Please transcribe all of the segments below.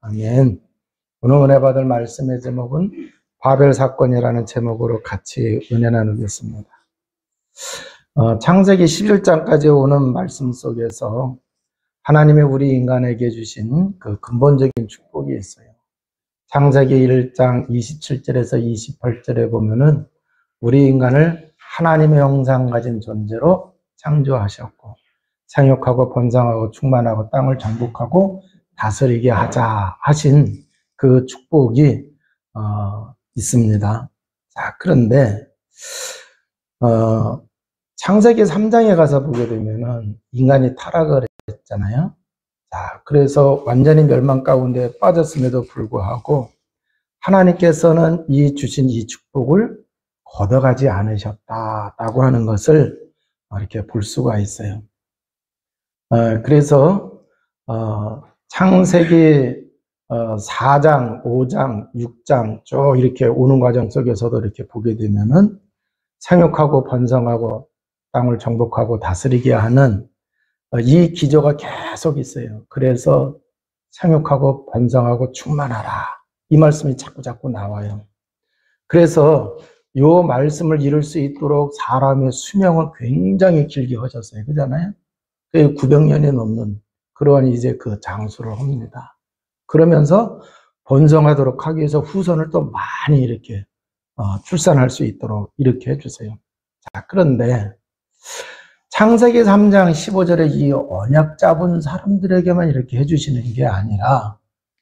아멘. 오늘 은혜 받을 말씀의 제목은 바벨 사건이라는 제목으로 같이 은혜 나누겠습니다. 창세기 11장까지 오는 말씀 속에서 하나님이 우리 인간에게 주신 그 근본적인 축복이 있어요. 창세기 1장 27절에서 28절에 보면은 우리 인간을 하나님의 형상 가진 존재로 창조하셨고 생육하고 번성하고 충만하고 땅을 정복하고 다스리게 하자 하신 그 축복이 있습니다. 자, 그런데 창세기 3장에 가서 보게 되면은 인간이 타락을 했잖아요. 자, 그래서 완전히 멸망 가운데 빠졌음에도 불구하고 하나님께서는 주신 이 축복을 걷어가지 않으셨다라고 하는 것을 이렇게 볼 수가 있어요. 그래서 창세기 4장, 5장, 6장 쭉 이렇게 오는 과정 속에서도 이렇게 보게 되면은 생육하고 번성하고 땅을 정복하고 다스리게 하는 이 기조가 계속 있어요. 그래서 생육하고 번성하고 충만하라 이 말씀이 자꾸 나와요. 그래서 이 말씀을 이룰 수 있도록 사람의 수명을 굉장히 길게 하셨어요. 그잖아요. 900년이 넘는 그러한 이제 그 장수를 합니다. 그러면서 번성하도록 하기 위해서 후손을 또 많이 이렇게 출산할 수 있도록 이렇게 해주세요. 자, 그런데 창세기 3장 15절에 이 언약 잡은 사람들에게만 이렇게 해주시는 게 아니라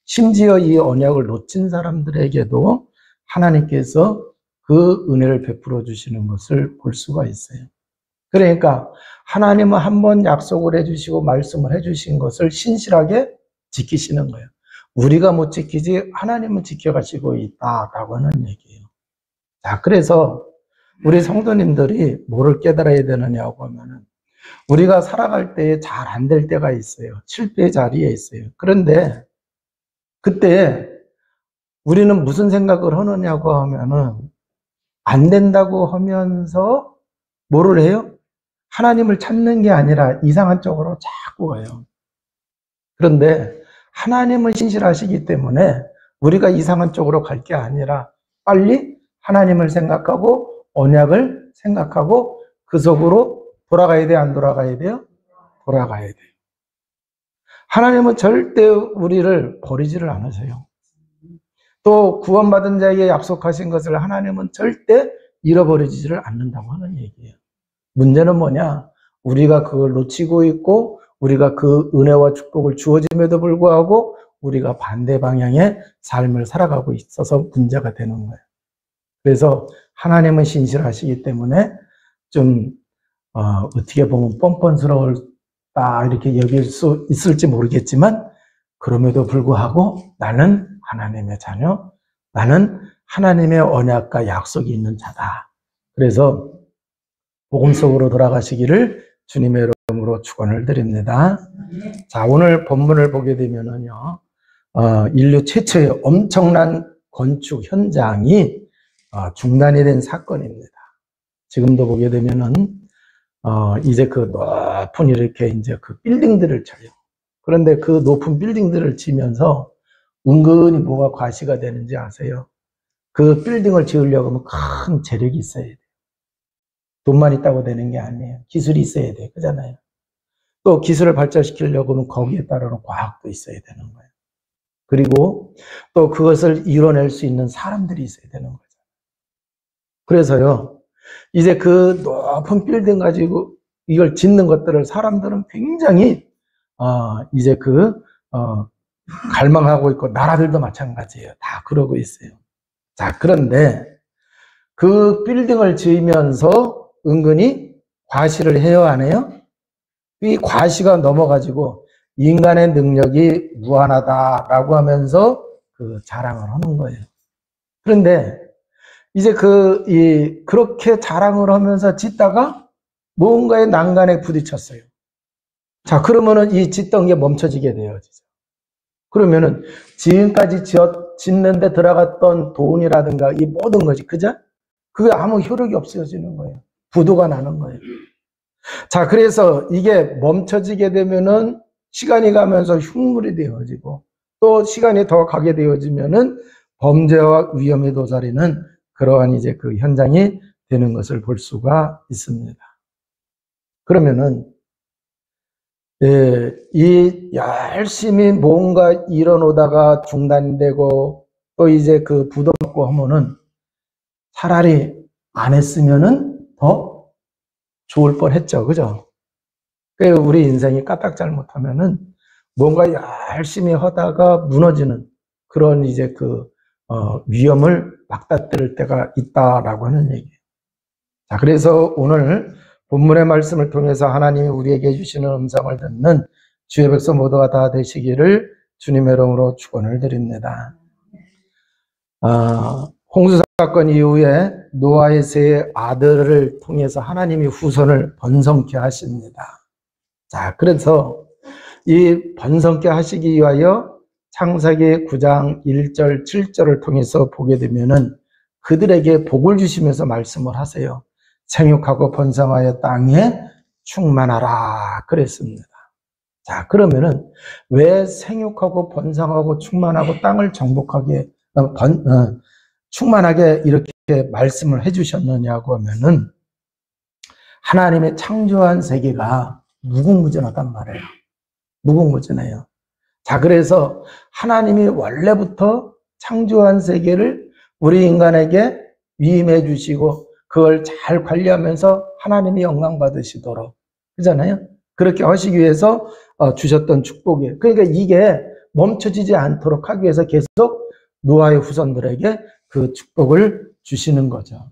심지어 이 언약을 놓친 사람들에게도 하나님께서 그 은혜를 베풀어 주시는 것을 볼 수가 있어요. 그러니까 하나님은 한번 약속을 해주시고 말씀을 해주신 것을 신실하게 지키시는 거예요. 우리가 못 지키지 하나님은 지켜가시고 있다라고 하는 얘기예요. 자, 그래서 우리 성도님들이 뭐를 깨달아야 되느냐고 하면은 우리가 살아갈 때 잘 안 될 때가 있어요. 실패의 자리에 있어요. 그런데 그때 우리는 무슨 생각을 하느냐고 하면은 안 된다고 하면서 뭐를 해요? 하나님을 찾는 게 아니라 이상한 쪽으로 자꾸 가요. 그런데 하나님은 신실하시기 때문에 우리가 이상한 쪽으로 갈 게 아니라 빨리 하나님을 생각하고 언약을 생각하고 그 속으로 돌아가야 돼요? 안 돌아가야 돼요? 돌아가야 돼요. 하나님은 절대 우리를 버리지를 않으세요. 또 구원받은 자에게 약속하신 것을 하나님은 절대 잃어버리지를 않는다고 하는 얘기예요. 문제는 뭐냐? 우리가 그걸 놓치고 있고 우리가 그 은혜와 축복을 주어짐에도 불구하고 우리가 반대 방향의 삶을 살아가고 있어서 문제가 되는 거예요. 그래서 하나님은 신실하시기 때문에 좀 어떻게 보면 뻔뻔스러울다 이렇게 여길 수 있을지 모르겠지만 그럼에도 불구하고 나는 하나님의 자녀, 나는 하나님의 언약과 약속이 있는 자다. 그래서 복음 속으로 돌아가시기를 주님의 이름으로 축원을 드립니다. 자, 오늘 본문을 보게 되면은요, 인류 최초의 엄청난 건축 현장이 중단이 된 사건입니다. 지금도 보게 되면은 이제 그 높은 이렇게 이제 그 빌딩들을 쳐요. 그런데 그 높은 빌딩들을 치면서 은근히 뭐가 과시가 되는지 아세요? 그 빌딩을 지으려고 하면 큰 재력이 있어야 돼요. 돈만 있다고 되는 게 아니에요. 기술이 있어야 돼요. 그잖아요. 또 기술을 발전시키려고 하면 거기에 따르는 과학도 있어야 되는 거예요. 그리고 또 그것을 이뤄낼 수 있는 사람들이 있어야 되는 거죠. 그래서요, 이제 그 높은 빌딩 가지고 이걸 짓는 것들을 사람들은 굉장히 이제 갈망하고 있고 나라들도 마찬가지예요. 다 그러고 있어요. 자, 그런데 그 빌딩을 지으면서 은근히 과시를 해요, 안 해요? 이 과시가 넘어가지고 인간의 능력이 무한하다라고 하면서 그 자랑을 하는 거예요. 그런데 이제 그렇게 자랑을 하면서 짓다가 뭔가의 난간에 부딪혔어요. 자, 그러면은 이 짓던 게 멈춰지게 돼요. 그러면은 지금까지 짓는데 들어갔던 돈이라든가 이 모든 것이 그죠? 그게 아무 효력이 없어지는 거예요. 부도가 나는 거예요. 자, 그래서 이게 멈춰지게 되면은 시간이 가면서 흉물이 되어지고 또 시간이 더 가게 되어지면은 범죄와 위험에 도사리는 그러한 이제 그 현장이 되는 것을 볼 수가 있습니다. 그러면은 이 열심히 뭔가 일어놓다가 중단되고 또 이제 그 부도먹고 하면은 차라리 안 했으면은 더 좋을 뻔했죠, 그죠? 우리 인생이 까딱 잘못하면은 뭔가 열심히 하다가 무너지는 그런 이제 그 위험을 맞닥뜨릴 때가 있다라고 하는 얘기예요. 자, 그래서 오늘 본문의 말씀을 통해서 하나님이 우리에게 주시는 음성을 듣는 주의 백성 모두가 다 되시기를 주님의 이름으로 축원을 드립니다. 홍수 사건 이후에 노아의 세 아들을 통해서 하나님이 후손을 번성케 하십니다. 자, 그래서 이 번성케 하시기 위하여 창세기 9장 1절 7절을 통해서 보게 되면은 그들에게 복을 주시면서 말씀을 하세요. 생육하고 번성하여 땅에 충만하라 그랬습니다. 자, 그러면은 왜 생육하고 번성하고 충만하고 땅을 정복하게 충만하게 이렇게 말씀을 해주셨느냐고 하면은 하나님의 창조한 세계가 무궁무진하단 말이에요. 무궁무진해요. 자, 그래서 하나님이 원래부터 창조한 세계를 우리 인간에게 위임해 주시고 그걸 잘 관리하면서 하나님이 영광 받으시도록, 그잖아요. 그렇게 하시기 위해서 주셨던 축복이에요. 그러니까 이게 멈춰지지 않도록 하기 위해서 계속 노아의 후손들에게 그 축복을 주시는 거죠.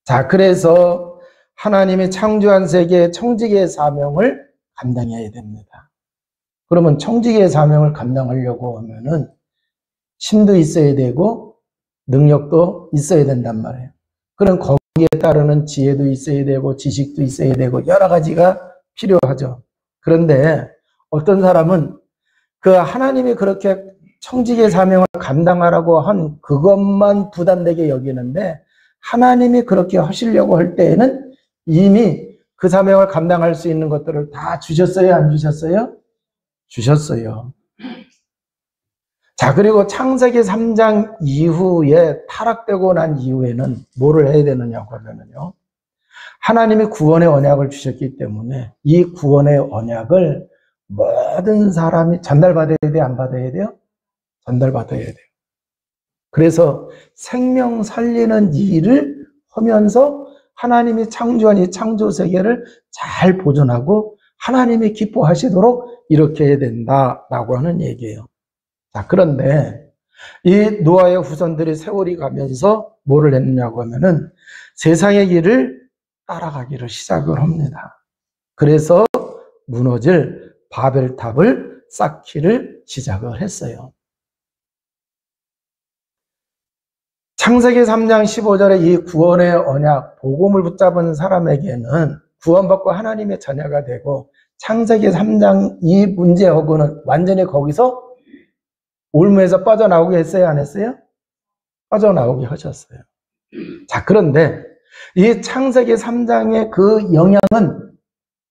자, 그래서 하나님이 창조한 세계의 청지기의 사명을 감당해야 됩니다. 그러면 청지기의 사명을 감당하려고 하면은 힘도 있어야 되고 능력도 있어야 된단 말이에요. 그럼 거기에 따르는 지혜도 있어야 되고 지식도 있어야 되고 여러 가지가 필요하죠. 그런데 어떤 사람은 그 하나님이 그렇게 청지기의 사명을 감당하라고 한 그것만 부담되게 여기는데 하나님이 그렇게 하시려고 할 때에는 이미 그 사명을 감당할 수 있는 것들을 다 주셨어요? 안 주셨어요? 주셨어요. 자, 그리고 창세기 3장 이후에 타락되고 난 이후에는 뭐를 해야 되느냐고 하면요. 하나님이 구원의 언약을 주셨기 때문에 이 구원의 언약을 모든 사람이 전달받아야 돼요? 안 받아야 돼요? 전달받아야 돼요. 그래서 생명 살리는 일을 하면서 하나님이 창조한 이 창조 세계를 잘 보존하고 하나님이 기뻐하시도록 이렇게 해야 된다라고 하는 얘기예요. 자, 그런데 이 노아의 후손들이 세월이 가면서 뭐를 했느냐고 하면은 세상의 길을 따라가기를 시작을 합니다. 그래서 무너질 바벨탑을 쌓기를 시작을 했어요. 창세기 3장 15절에 이 구원의 언약, 복음을 붙잡은 사람에게는 구원받고 하나님의 자녀가 되고 창세기 3장 이 문제하고는 완전히 거기서 올무에서 빠져나오게 했어요? 안 했어요? 빠져나오게 하셨어요. 자, 그런데 이 창세기 3장의 그 영향은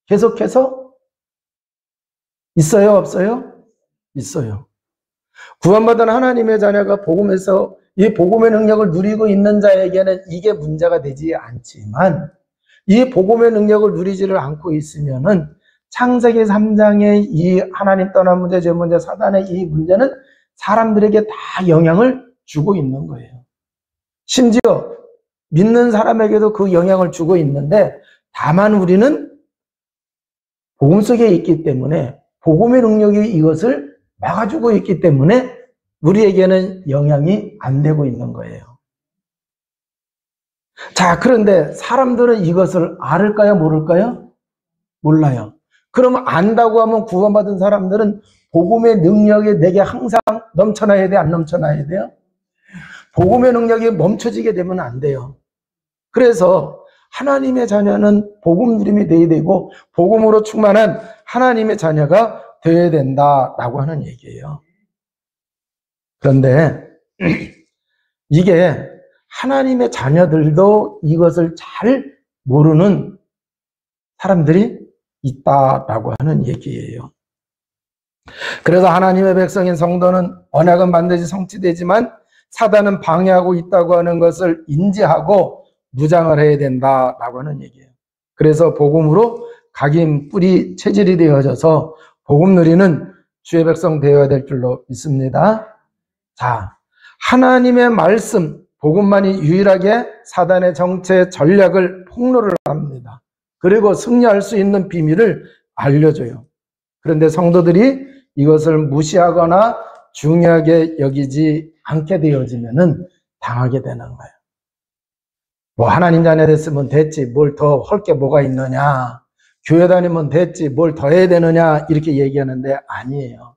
계속해서 있어요? 없어요? 있어요. 구원받은 하나님의 자녀가 복음에서 이 복음의 능력을 누리고 있는 자에게는 이게 문제가 되지 않지만 이 복음의 능력을 누리지를 않고 있으면은 창세기 3장의 이 하나님 떠난 문제, 죄 문제, 사단의 이 문제는 사람들에게 다 영향을 주고 있는 거예요. 심지어 믿는 사람에게도 그 영향을 주고 있는데 다만 우리는 복음 속에 있기 때문에 복음의 능력이 이것을 막아주고 있기 때문에 우리에게는 영향이 안 되고 있는 거예요. 자, 그런데 사람들은 이것을 알을까요? 모를까요? 몰라요. 그러면 안다고 하면 구원받은 사람들은 복음의 능력이 내게 항상 넘쳐나야 돼? 안 넘쳐나야 돼요? 복음의 능력이 멈춰지게 되면 안 돼요. 그래서 하나님의 자녀는 복음 누림이 돼야 되고 복음으로 충만한 하나님의 자녀가 되어야 된다라고 하는 얘기예요. 그런데 이게 하나님의 자녀들도 이것을 잘 모르는 사람들이 있다라고 하는 얘기예요. 그래서 하나님의 백성인 성도는 언약은 반드시 성취되지만 사단은 방해하고 있다고 하는 것을 인지하고 무장을 해야 된다라고 하는 얘기예요. 그래서 복음으로 각인, 뿌리, 체질이 되어져서 복음 누리는 주의 백성 되어야 될 줄로 믿습니다. 자, 하나님의 말씀, 복음만이 유일하게 사단의 정체 전략을 폭로를 합니다. 그리고 승리할 수 있는 비밀을 알려줘요. 그런데 성도들이 이것을 무시하거나 중요하게 여기지 않게 되어지면은 당하게 되는 거예요. 뭐 하나님 자녀 됐으면 됐지 뭘 더 할 게 뭐가 있느냐, 교회 다니면 됐지 뭘 더 해야 되느냐 이렇게 얘기하는데 아니에요.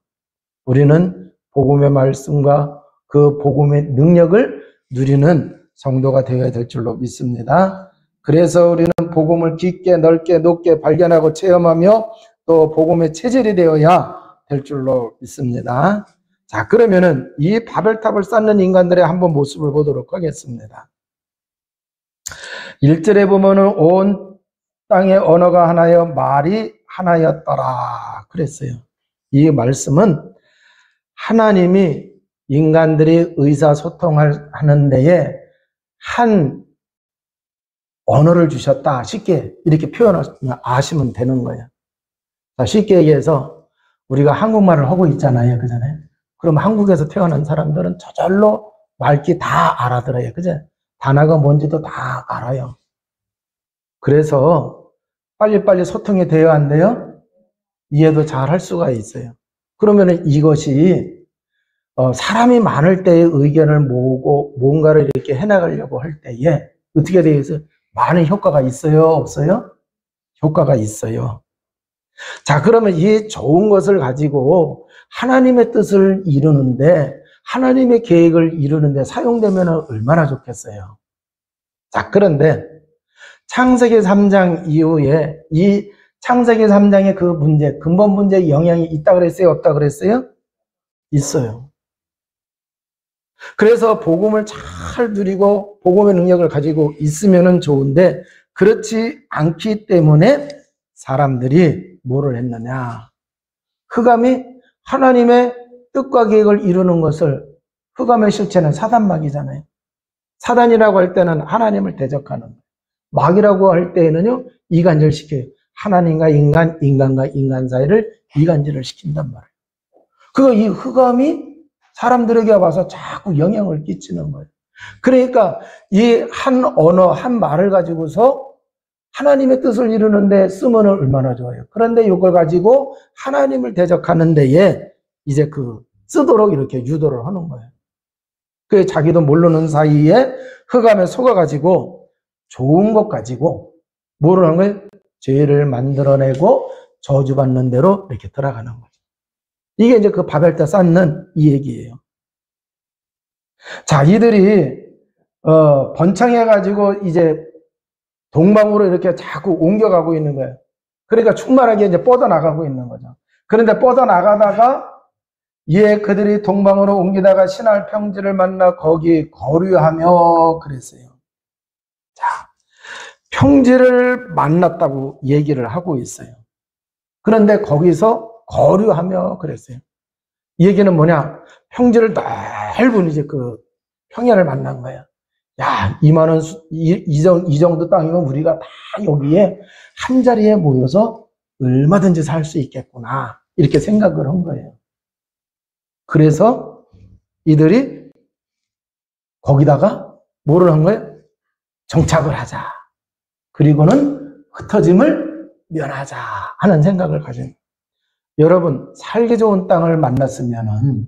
우리는 복음의 말씀과 그 복음의 능력을 누리는 성도가 되어야 될 줄로 믿습니다. 그래서 우리는 복음을 깊게 넓게 높게 발견하고 체험하며 또 복음의 체질이 되어야 될 줄로 믿습니다. 자, 그러면은 이 바벨탑을 쌓는 인간들의 한번 모습을 보도록 하겠습니다. 1절에 보면은 온 땅의 언어가 하나여 말이 하나였더라 그랬어요. 이 말씀은 하나님이 인간들이 의사소통하는 데에 한 언어를 주셨다. 쉽게 이렇게 표현하시면 아시면 되는 거예요. 자, 쉽게 얘기해서 우리가 한국말을 하고 있잖아요. 그잖아요. 그럼 한국에서 태어난 사람들은 저절로 말귀 다 알아들어요. 그죠? 단어가 뭔지도 다 알아요. 그래서 빨리빨리 소통이 돼야 안 돼요? 이해도 잘 할 수가 있어요. 그러면 이것이 사람이 많을 때의 의견을 모으고 뭔가를 이렇게 해나가려고 할 때에 어떻게 되어 있어요? 많은 효과가 있어요? 없어요? 효과가 있어요. 자, 그러면 이 좋은 것을 가지고 하나님의 뜻을 이루는데, 하나님의 계획을 이루는데 사용되면 얼마나 좋겠어요. 자, 그런데 창세기 3장 이후에 이 창세기 3장의 그 문제, 근본 문제의 영향이 있다 그랬어요? 없다 그랬어요? 있어요. 그래서 복음을 잘 누리고 복음의 능력을 가지고 있으면 좋은데 그렇지 않기 때문에 사람들이 뭐를 했느냐, 흑암이 하나님의 뜻과 계획을 이루는 것을, 흑암의 실체는 사단막이잖아요. 사단이라고 할 때는 하나님을 대적하는, 막이라고 할 때에는요 이간질 시켜요. 하나님과 인간, 인간과 인간 사이를 이간질을 시킨단 말이에요. 그거 이 흑암이 사람들에게 와서 자꾸 영향을 끼치는 거예요. 그러니까 이 한 언어, 한 말을 가지고서 하나님의 뜻을 이루는데 쓰면 얼마나 좋아요. 그런데 이걸 가지고 하나님을 대적하는 데에 이제 그 쓰도록 이렇게 유도를 하는 거예요. 그 자기도 모르는 사이에 흑암에 속아가지고 좋은 것 가지고 뭐를 하는 거예요? 죄를 만들어내고 저주받는 대로 이렇게 들어가는 거죠. 이게 이제 그 바벨탑 쌓는 이 얘기예요. 자, 이들이 번창해가지고 이제 동방으로 이렇게 자꾸 옮겨가고 있는 거예요. 그러니까 충만하게 이제 뻗어나가고 있는 거죠. 그런데 뻗어나가다가 그들이 동방으로 옮기다가 신할 평지를 만나 거기 거류하며 그랬어요. 자, 평지를 만났다고 얘기를 하고 있어요. 그런데 거기서 거류하며 그랬어요. 이 얘기는 뭐냐? 평지를 넓은 이제 그 평야를 만난 거예요. 야, 이 정도 땅이면 우리가 다 여기에 한 자리에 모여서 얼마든지 살 수 있겠구나. 이렇게 생각을 한 거예요. 그래서 이들이 거기다가 뭐를 한 거예요? 정착을 하자. 그리고는 흩어짐을 면하자 하는 생각을 가진 거예요. 여러분, 살기 좋은 땅을 만났으면은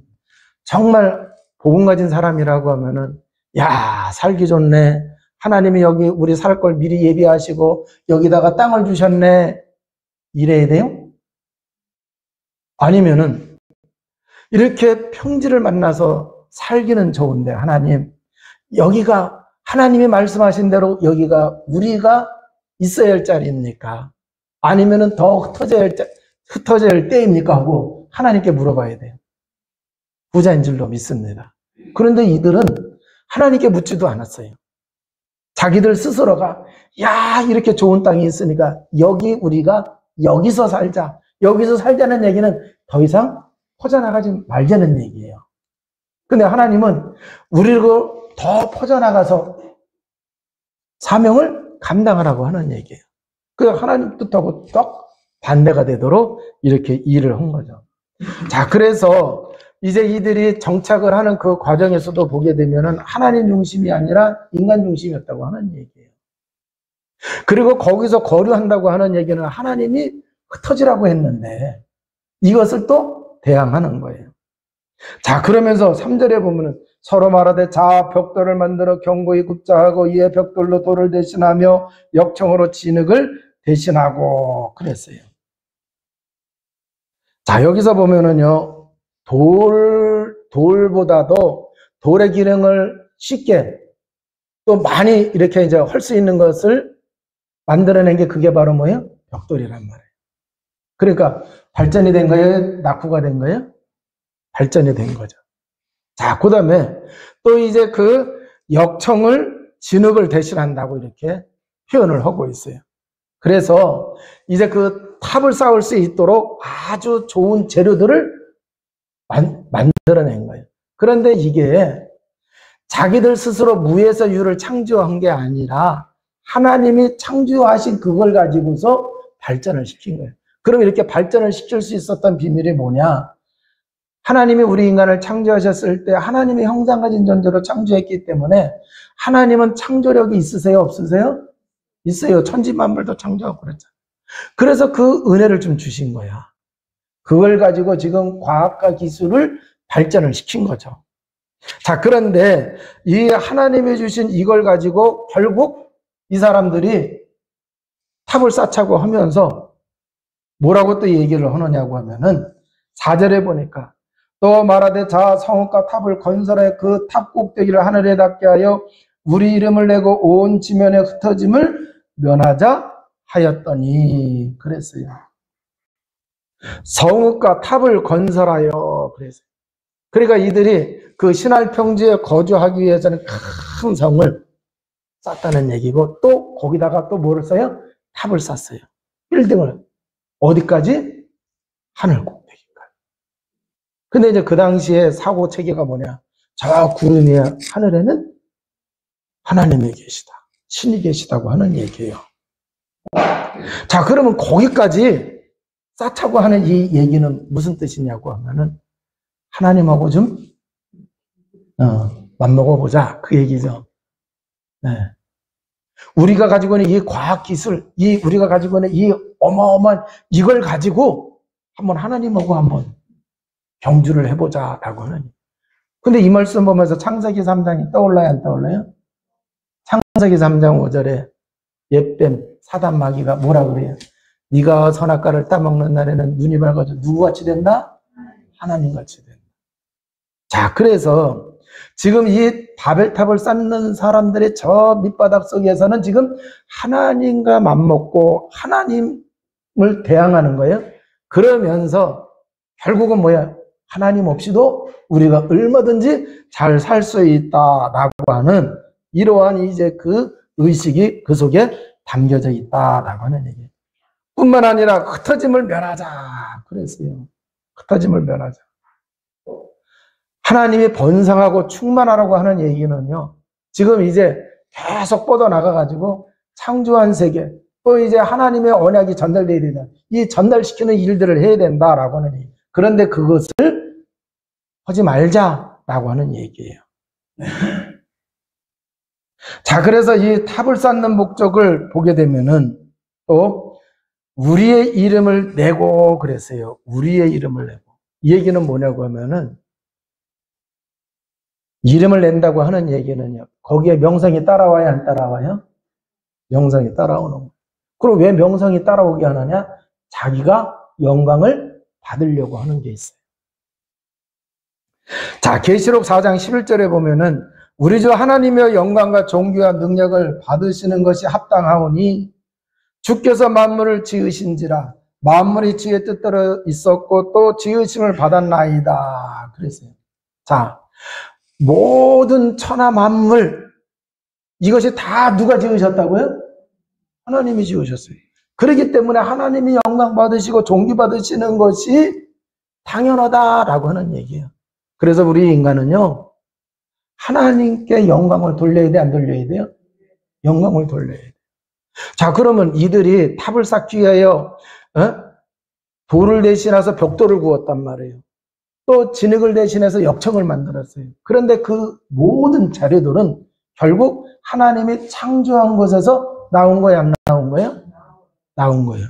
정말 복음 가진 사람이라고 하면은 야, 살기 좋네. 하나님이 여기 우리 살 걸 미리 예비하시고 여기다가 땅을 주셨네. 이래야 돼요? 아니면은 이렇게 평지를 만나서 살기는 좋은데 하나님, 여기가 하나님이 말씀하신 대로 여기가 우리가 있어야 할 자리입니까? 아니면은 더 흩어져야 할 때입니까? 하고 하나님께 물어봐야 돼요. 부자인 줄로 믿습니다. 그런데 이들은 하나님께 묻지도 않았어요. 자기들 스스로가 야, 이렇게 좋은 땅이 있으니까 우리가 여기서 살자. 여기서 살자는 얘기는 더 이상 퍼져나가지 말자는 얘기예요. 근데 하나님은 우리를 더 퍼져나가서 사명을 감당하라고 하는 얘기예요. 그 하나님 뜻하고 딱 반대가 되도록 이렇게 일을 한 거죠. 자, 그래서 이제 이들이 정착을 하는 그 과정에서도 보게 되면은 하나님 중심이 아니라 인간 중심이었다고 하는 얘기예요. 그리고 거기서 거류한다고 하는 얘기는 하나님이 흩어지라고 했는데 이것을 또 대항하는 거예요. 자, 그러면서 3절에 보면은 서로 말하되 자 벽돌을 만들어 견고히 굽자 하고 이에 벽돌로 돌을 대신하며 역청으로 진흙을 대신하고 그랬어요. 자, 여기서 보면은요, 돌보다도 돌의 기능을 쉽게 또 많이 이렇게 이제 할 수 있는 것을 만들어낸 게 그게 바로 뭐예요? 벽돌이란 말이에요. 그러니까 발전이 된 거예요? 낙후가 된 거예요? 발전이 된 거죠. 자, 그 다음에 또 이제 그 역청을 진흙을 대신한다고 이렇게 표현을 하고 있어요. 그래서 이제 그 탑을 쌓을 수 있도록 아주 좋은 재료들을 만들어낸 거예요. 그런데 이게 자기들 스스로 무에서 유를 창조한 게 아니라 하나님이 창조하신 그걸 가지고서 발전을 시킨 거예요. 그럼 이렇게 발전을 시킬 수 있었던 비밀이 뭐냐? 하나님이 우리 인간을 창조하셨을 때 하나님의 형상 가진 존재로 창조했기 때문에 하나님은 창조력이 있으세요? 없으세요? 있어요. 천지만물도 창조하고 그랬잖아요. 그래서 그 은혜를 좀 주신 거야. 그걸 가지고 지금 과학과 기술을 발전을 시킨 거죠. 자, 그런데 이 하나님이 주신 이걸 가지고 결국 이 사람들이 탑을 쌓자고 하면서 뭐라고 또 얘기를 하느냐고 하면은 4절에 보니까 또 말하되 자 성읍과 탑을 건설해 그 탑 꼭대기를 하늘에 닿게 하여 우리 이름을 내고 온 지면에 흩어짐을 면하자 하였더니 그랬어요. 성읍과 탑을 건설하여 그랬어요. 그러니까 이들이 그 신할 평지에 거주하기 위해서는 큰 성을 쌓았다는 얘기고 또 거기다가 또 뭐를 써요? 탑을 쌓았어요. 빌딩을. 어디까지? 하늘 꼭대기까지. 근데 이제 그 당시에 사고 체계가 뭐냐? 저 구름 위에 하늘에는 하나님이 계시다. 신이 계시다고 하는 얘기예요. 자, 그러면 거기까지 쌓자고 하는 이 얘기는 무슨 뜻이냐고 하면은 하나님하고 좀 맞먹어보자 그 얘기죠. 네. 우리가 가지고 있는 이 과학기술, 우리가 가지고 있는 이 어마어마한 이걸 가지고 한번 하나님하고 한번 경주를 해보자 라고 하는. 근데 이 말씀 보면서 창세기 3장이 떠올라요, 안 떠올라요? 창세기 3장 5절에 옛뱀 사단 마귀가 뭐라 그래요? 네가 선악과를 따먹는 날에는 눈이 밝아져 누구같이 된다? 하나님같이 된다. 자, 그래서 지금 이 바벨탑을 쌓는 사람들의 저 밑바닥 속에서는 지금 하나님과 맞먹고 하나님을 대항하는 거예요. 그러면서 결국은 뭐야? 하나님 없이도 우리가 얼마든지 잘 살 수 있다라고 하는 이러한 이제 그 의식이 그 속에 담겨져 있다라고 하는 얘기예요. 뿐만 아니라 흩어짐을 면하자 그랬어요. 흩어짐을 면하자. 하나님이 번성하고 충만하라고 하는 얘기는요, 지금 이제 계속 뻗어나가가지고 창조한 세계, 또 이제 하나님의 언약이 전달되어야 된다. 이 전달시키는 일들을 해야 된다라고 하는 얘기. 그런데 그것을 하지 말자라고 하는 얘기예요. 자, 그래서 이 탑을 쌓는 목적을 보게 되면은 또 우리의 이름을 내고 그랬어요. 우리의 이름을 내고. 이 얘기는 뭐냐고 하면은 이름을 낸다고 하는 얘기는요, 거기에 명성이 따라와야 안 따라와요? 명성이 따라오는 거예요. 그럼 왜 명성이 따라오게 하느냐? 자기가 영광을 받으려고 하는 게 있어요. 자, 계시록 4장 11절에 보면은 우리 주 하나님의 영광과 존귀와 능력을 받으시는 것이 합당하오니 주께서 만물을 지으신지라 만물이 주의 뜻대로 있었고 또 지으심을 받았나이다 그랬어요. 자, 모든 천하 만물 이것이 다 누가 지으셨다고요? 하나님이 지으셨어요. 그렇기 때문에 하나님이 영광 받으시고 존귀 받으시는 것이 당연하다라고 하는 얘기예요. 그래서 우리 인간은요, 하나님께 영광을 돌려야 돼, 안 돌려야 돼요? 영광을 돌려야 돼. 자, 그러면 이들이 탑을 쌓기 위하여 돌을 대신해서 벽돌을 구웠단 말이에요. 또 진흙을 대신해서 역청을 만들었어요. 그런데 그 모든 자료들은 결국 하나님이 창조한 것에서 나온 거예요, 안 나온 거예요? 나온 거예요.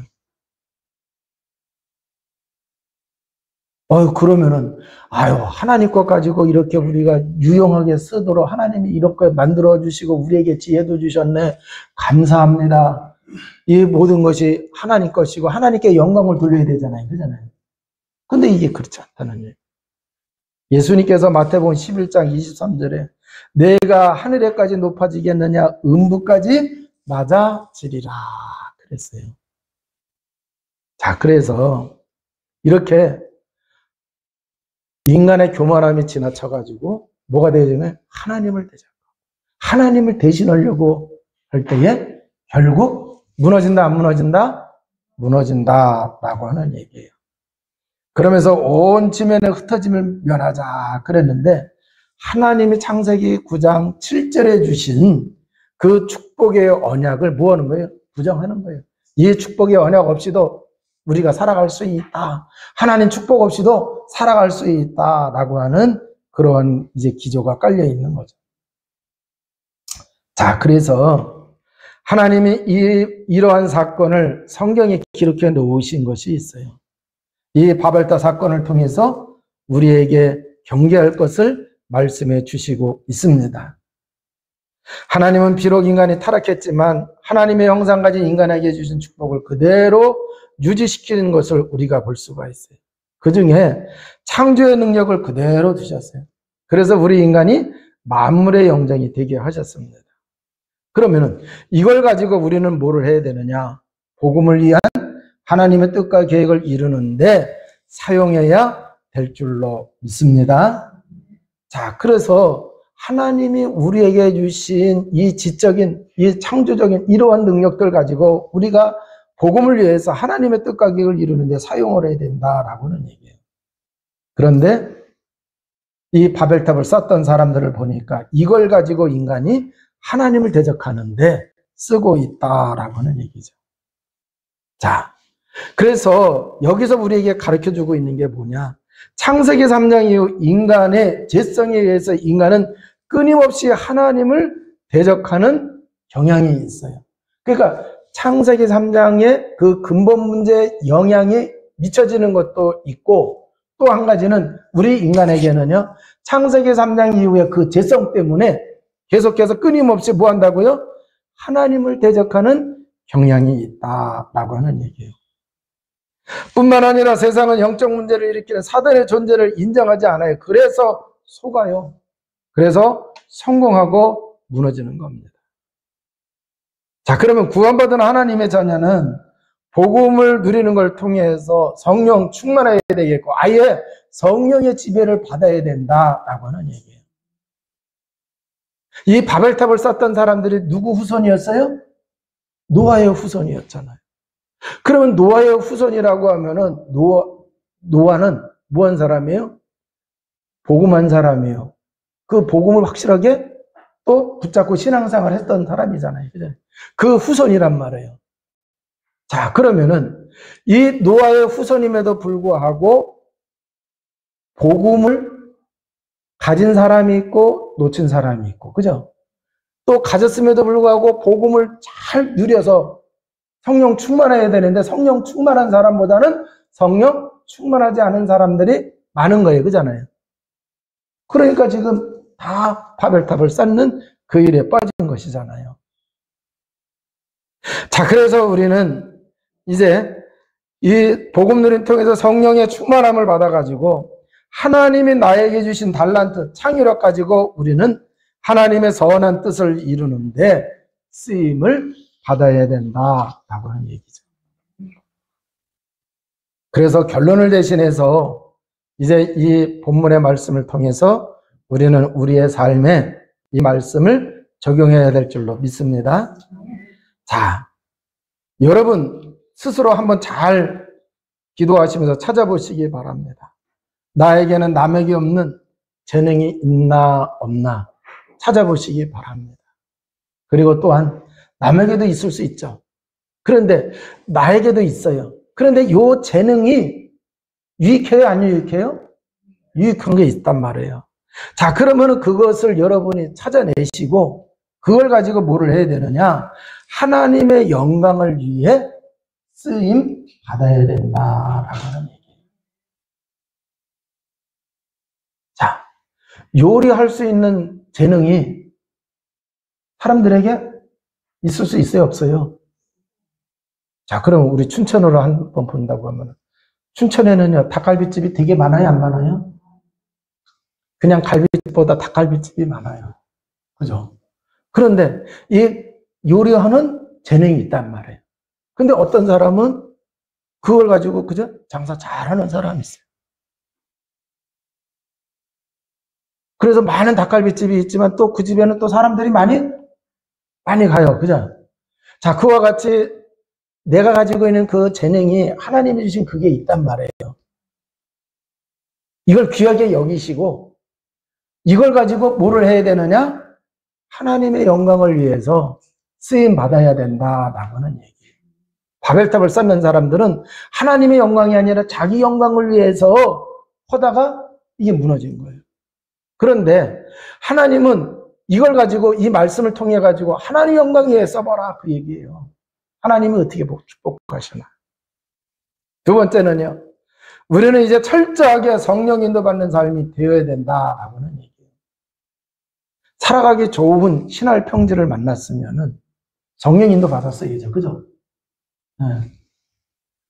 그러면은, 하나님 것 가지고 이렇게 우리가 유용하게 쓰도록 하나님이 이렇게 만들어주시고 우리에게 지혜도 주셨네. 감사합니다. 이 모든 것이 하나님 것이고 하나님께 영광을 돌려야 되잖아요. 그잖아요. 근데 이게 그렇지 않다는 얘기예요. 예수님께서 마태복음 11장 23절에 내가 하늘에까지 높아지겠느냐 음부까지 낮아지리라 그랬어요. 자, 그래서 이렇게 인간의 교만함이 지나쳐가지고 뭐가 되냐면 하나님을 하나님을 대신하려고 할 때에 결국 무너진다, 안 무너진다? 무너진다라고 하는 얘기예요. 그러면서 온 지면에 흩어짐을 면하자 그랬는데 하나님이 창세기 9장 7절에 주신 그 축복의 언약을 뭐 하는 거예요? 부정하는 거예요. 이 축복의 언약 없이도 우리가 살아갈 수 있다. 하나님 축복 없이도 살아갈 수 있다라고 하는 그러한 이제 기조가 깔려 있는 거죠. 자, 그래서 하나님이 이러한 사건을 성경에 기록해 놓으신 것이 있어요. 이 바벨탑 사건을 통해서 우리에게 경계할 것을 말씀해 주시고 있습니다. 하나님은 비록 인간이 타락했지만 하나님의 형상 가진 인간에게 주신 축복을 그대로 유지시키는 것을 우리가 볼 수가 있어요. 그 중에 창조의 능력을 그대로 두셨어요. 그래서 우리 인간이 만물의 영장이 되게 하셨습니다. 그러면은 이걸 가지고 우리는 뭐를 해야 되느냐? 복음을 위한 하나님의 뜻과 계획을 이루는데 사용해야 될 줄로 믿습니다. 자, 그래서 하나님이 우리에게 주신 이 지적인, 이 창조적인 이러한 능력들 가지고 우리가 복음을 위해서 하나님의 뜻과 계획을 이루는데 사용을 해야 된다라고는 얘기해요. 그런데 이 바벨탑을 쌓던 사람들을 보니까 이걸 가지고 인간이 하나님을 대적하는데 쓰고 있다라고 하는 얘기죠. 자, 그래서 여기서 우리에게 가르쳐주고 있는 게 뭐냐? 창세기 3장 이후 인간의 죄성에 의해서 인간은 끊임없이 하나님을 대적하는 경향이 있어요. 그러니까 창세기 3장의 그 근본 문제에 영향이 미쳐지는 것도 있고 또 한 가지는 우리 인간에게는요, 창세기 3장 이후에 그 죄성 때문에 계속해서 끊임없이 뭐 한다고요? 하나님을 대적하는 경향이 있다라고 하는 얘기예요. 뿐만 아니라 세상은 영적 문제를 일으키는 사단의 존재를 인정하지 않아요. 그래서 속아요. 그래서 성공하고 무너지는 겁니다. 자, 그러면 구원받은 하나님의 자녀는 복음을 누리는 걸 통해서 성령 충만해야 되겠고 아예 성령의 지배를 받아야 된다라고 하는 얘기예요. 이 바벨탑을 쌓던 사람들이 누구 후손이었어요? 노아의 후손이었잖아요. 그러면 노아의 후손이라고 하면은 노아는 뭐한 사람이에요? 복음한 사람이에요. 그 복음을 확실하게 또 붙잡고 신앙생활을 했던 사람이잖아요. 그 후손이란 말이에요. 자, 그러면은 이 노아의 후손임에도 불구하고 복음을 가진 사람이 있고 놓친 사람이 있고, 그죠? 또 가졌음에도 불구하고 복음을 잘 누려서 성령 충만해야 되는데 성령 충만한 사람보다는 성령 충만하지 않은 사람들이 많은 거예요. 그잖아요. 그러니까 지금 다 바벨탑을 쌓는 그 일에 빠진 것이잖아요. 자, 그래서 우리는 이제 이 복음 누림 통해서 성령의 충만함을 받아가지고 하나님이 나에게 주신 달란트, 창의력 가지고 우리는 하나님의 선한 뜻을 이루는데 쓰임을 받아야 된다라고 하는 얘기죠. 그래서 결론을 대신해서 이제 이 본문의 말씀을 통해서 우리는 우리의 삶에 이 말씀을 적용해야 될 줄로 믿습니다. 자, 여러분 스스로 한번 잘 기도하시면서 찾아보시기 바랍니다. 나에게는 남에게 없는 재능이 있나 없나 찾아보시기 바랍니다. 그리고 또한 남에게도 있을 수 있죠. 그런데 나에게도 있어요. 그런데 이 재능이 유익해요? 안 유익해요? 유익한 게 있단 말이에요. 자, 그러면 그것을 여러분이 찾아내시고 그걸 가지고 뭐를 해야 되느냐? 하나님의 영광을 위해 쓰임 받아야 된다라고 하는 얘기예요. 자, 요리할 수 있는 재능이 사람들에게 있을 수 있어요? 없어요? 자, 그럼 우리 춘천으로 한번 본다고 하면 춘천에는요, 닭갈비집이 되게 많아요? 안 많아요? 그냥 갈비집보다 닭갈비집이 많아요. 그죠? 그런데 이 요리하는 재능이 있단 말이에요. 근데 어떤 사람은 그걸 가지고 그죠? 장사 잘하는 사람이 있어요. 그래서 많은 닭갈비집이 있지만 또 그 집에는 또 사람들이 많이 가요. 그죠? 자, 그와 같이 내가 가지고 있는 그 재능이 하나님이 주신 그게 있단 말이에요. 이걸 귀하게 여기시고 이걸 가지고 뭐를 해야 되느냐? 하나님의 영광을 위해서 쓰임 받아야 된다라고 하는 얘기예요. 바벨탑을 쌓는 사람들은 하나님의 영광이 아니라 자기 영광을 위해서 하다가 이게 무너진 거예요. 그런데 하나님은 이걸 가지고 이 말씀을 통해 가지고 하나님의 영광 위해 써봐라 그 얘기예요. 하나님이 어떻게 축복하시나. 두 번째는요. 우리는 이제 철저하게 성령 인도받는 삶이 되어야 된다라고 하는 얘기예요. 살아가기 좋은 신할 평지를 만났으면은 성령 인도 받았어야죠. 그죠? 네.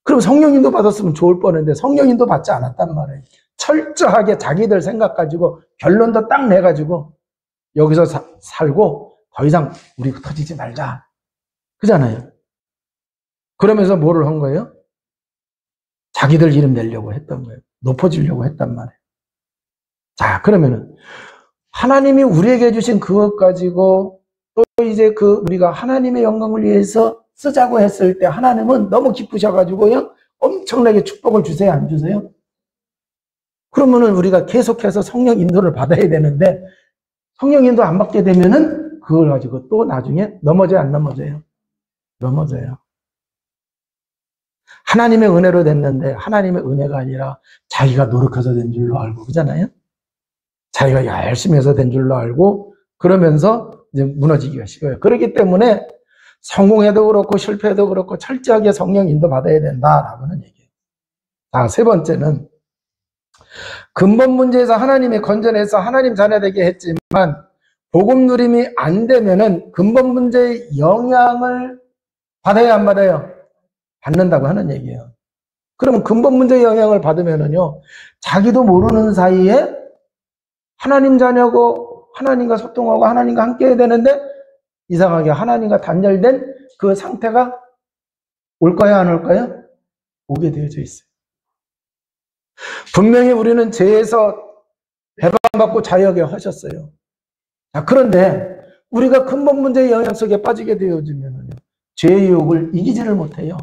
그럼 성령 인도 받았으면 좋을 뻔했는데 성령 인도 받지 않았단 말이에요. 철저하게 자기들 생각 가지고 결론도 딱 내가지고 여기서 살고 더 이상 우리 흩어지지 말자. 그잖아요. 그러면서 뭐를 한 거예요? 자기들 이름 내려고 했던 거예요. 높아지려고 했단 말이에요. 자, 그러면은 하나님이 우리에게 주신 그것 가지고 또 이제 우리가 하나님의 영광을 위해서 쓰자고 했을 때 하나님은 너무 기쁘셔가지고요. 엄청나게 축복을 주세요? 안 주세요? 그러면은 우리가 계속해서 성령 인도를 받아야 되는데 성령 인도 안 받게 되면은 그걸 가지고 또 나중에 넘어져요? 안 넘어져요? 넘어져요. 하나님의 은혜로 됐는데 하나님의 은혜가 아니라 자기가 노력해서 된 줄로 알고 그러잖아요. 자기가 열심히 해서 된 줄로 알고 그러면서 이제 무너지기가 쉬워요. 그렇기 때문에 성공해도 그렇고 실패해도 그렇고 철저하게 성령 인도 받아야 된다라고는 얘기해요. 자, 세 번째는 근본 문제에서 하나님이 건져내서 하나님 자녀되게 했지만 복음 누림이 안 되면은 근본 문제의 영향을 받아야 안 받아요? 받는다고 하는 얘기예요. 그러면 근본 문제의 영향을 받으면은요, 자기도 모르는 사이에 하나님 자녀고 하나님과 소통하고 하나님과 함께 해야 되는데 이상하게 하나님과 단절된 그 상태가 올까요? 안 올까요? 오게 되어져 있어요. 분명히 우리는 죄에서 배반받고 자유하게 하셨어요. 자, 그런데 우리가 근본 문제의 영향 속에 빠지게 되어지면 죄의 유혹을 이기지를 못해요.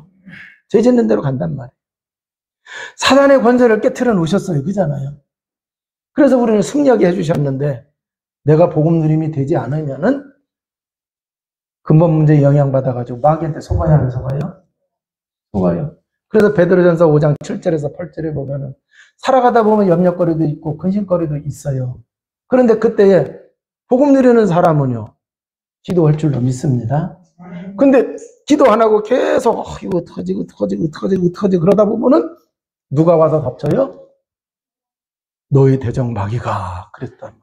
죄 짓는 대로 간단 말이에요. 사단의 권세를 깨트려 놓으셨어요. 그잖아요. 그래서 우리는 승리하게 해주셨는데 내가 복음 누림이 되지 않으면은 근본 문제에 영향받아가지고 마귀한테 속아야 안 속아요? 속아요. 그래서 베드로전서 5장 7절에서 8절에 보면은 살아가다 보면 염려거리도 있고 근심거리도 있어요. 그런데 그때에 복음 누리는 사람은요, 기도할 줄로 믿습니다. 근데 기도 안 하고 계속 이거 어떡하지 그러다 보면은 누가 와서 덮쳐요? 너희 대적 마귀가 그랬단 말이에요.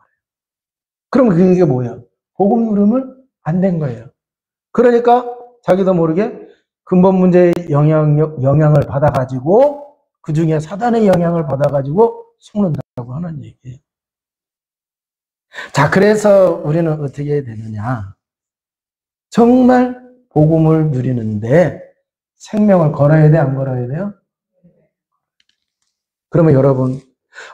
그럼 그게 뭐예요? 복음 누림을 안 된 거예요. 그러니까 자기도 모르게 근본 문제의 영향을 받아가지고 그 중에 사단의 영향을 받아가지고 속는다고 하는 얘기예요. 자, 그래서 우리는 어떻게 해야 되느냐? 정말 복음을 누리는데 생명을 걸어야 돼? 안 걸어야 돼요? 그러면 여러분,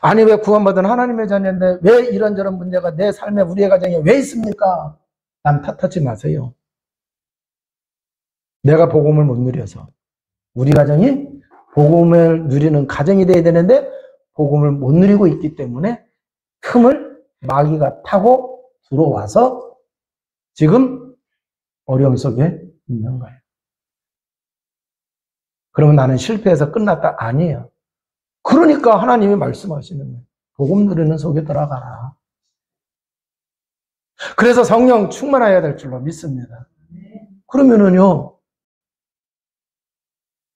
아니 왜 구원받은 하나님의 자녀인데 왜 이런저런 문제가 내 삶에 우리의 가정에 왜 있습니까? 남 탓하지 마세요. 내가 복음을 못 누려서 우리 가정이 복음을 누리는 가정이 돼야 되는데 복음을 못 누리고 있기 때문에 틈을 마귀가 타고 들어와서 지금 어려움 속에 있는 거예요. 그러면 나는 실패해서 끝났다? 아니에요. 그러니까 하나님이 말씀하시는 거예요. 복음 누리는 속에 들어가라. 그래서 성령 충만해야 될 줄로 믿습니다. 그러면은요,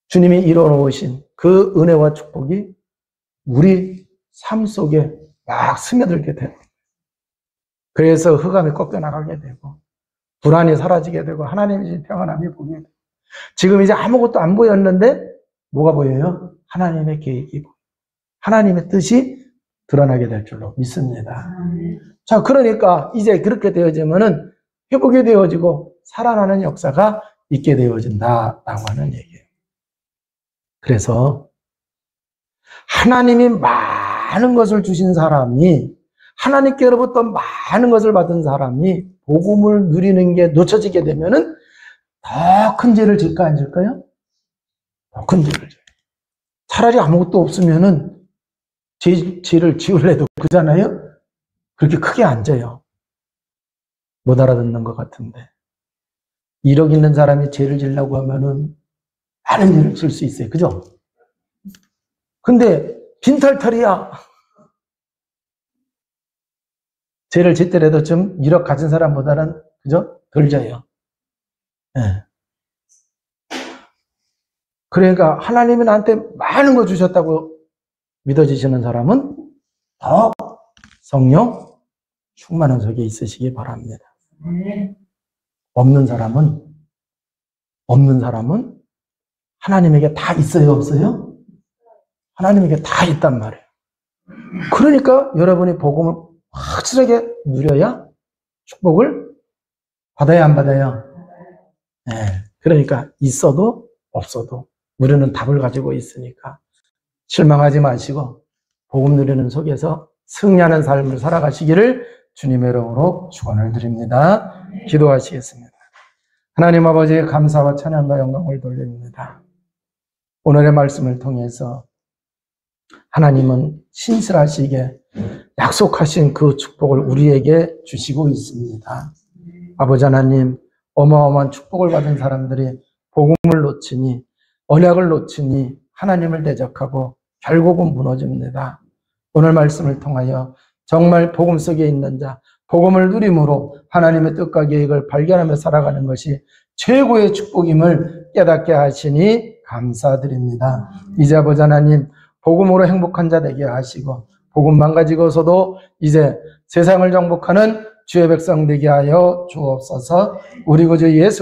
주님이 이뤄놓으신 그 은혜와 축복이 우리 삶 속에 막 스며들게 돼요. 그래서 흑암이 꺾여나가게 되고 불안이 사라지게 되고 하나님의 주신 평안함이 보이게 돼요. 지금 이제 아무것도 안 보였는데 뭐가 보여요? 하나님의 계획이 보여요. 하나님의 뜻이 드러나게 될 줄로 믿습니다. 자, 그러니까 이제 그렇게 되어지면은 회복이 되어지고 살아나는 역사가 있게 되어진다라고 하는 얘기예요. 그래서 하나님이 많은 것을 주신 사람이, 하나님께로부터 많은 것을 받은 사람이 복음을 누리는 게 놓쳐지게 되면은 더 큰 죄를 질까 안 질까요? 더 큰 죄를 져요. 차라리 아무것도 없으면은 죄를 지을래도 그잖아요? 그렇게 크게 안 져요. 못 알아듣는 것 같은데. 1억 있는 사람이 죄를 지려고 하면은 많은 죄를 쓸 수 있어요. 그죠? 근데 빈털털이야. 죄를 짓더라도 좀 1억 가진 사람보다는, 그죠? 덜 져요. 네. 그러니까 하나님이 나한테 많은 거 주셨다고 믿어지시는 사람은 더 성령 충만한 속에 있으시기 바랍니다. 없는 사람은 하나님에게 다 있어요, 없어요? 하나님에게 다 있단 말이에요. 그러니까 여러분이 복음을 확실하게 누려야 축복을 받아야 안 받아요? 네. 그러니까 있어도 없어도 우리는 답을 가지고 있으니까 실망하지 마시고 복음 누리는 속에서 승리하는 삶을 살아가시기를 주님의 이름으로 축원을 드립니다. 기도하시겠습니다. 하나님 아버지의 감사와 찬양과 영광을 돌립니다. 오늘의 말씀을 통해서 하나님은 신실하시게 약속하신 그 축복을 우리에게 주시고 있습니다. 아버지 하나님, 어마어마한 축복을 받은 사람들이 복음을 놓치니, 언약을 놓치니 하나님을 대적하고 결국은 무너집니다. 오늘 말씀을 통하여 정말 복음 속에 있는 자, 복음을 누림으로 하나님의 뜻과 계획을 발견하며 살아가는 것이 최고의 축복임을 깨닫게 하시니 감사드립니다. 이제 아버지 하나님, 복음으로 행복한 자 되게 하시고 복음만 가지고서도 이제 세상을 정복하는 주의 백성 되게 하여 주옵소서. 우리 구주 예수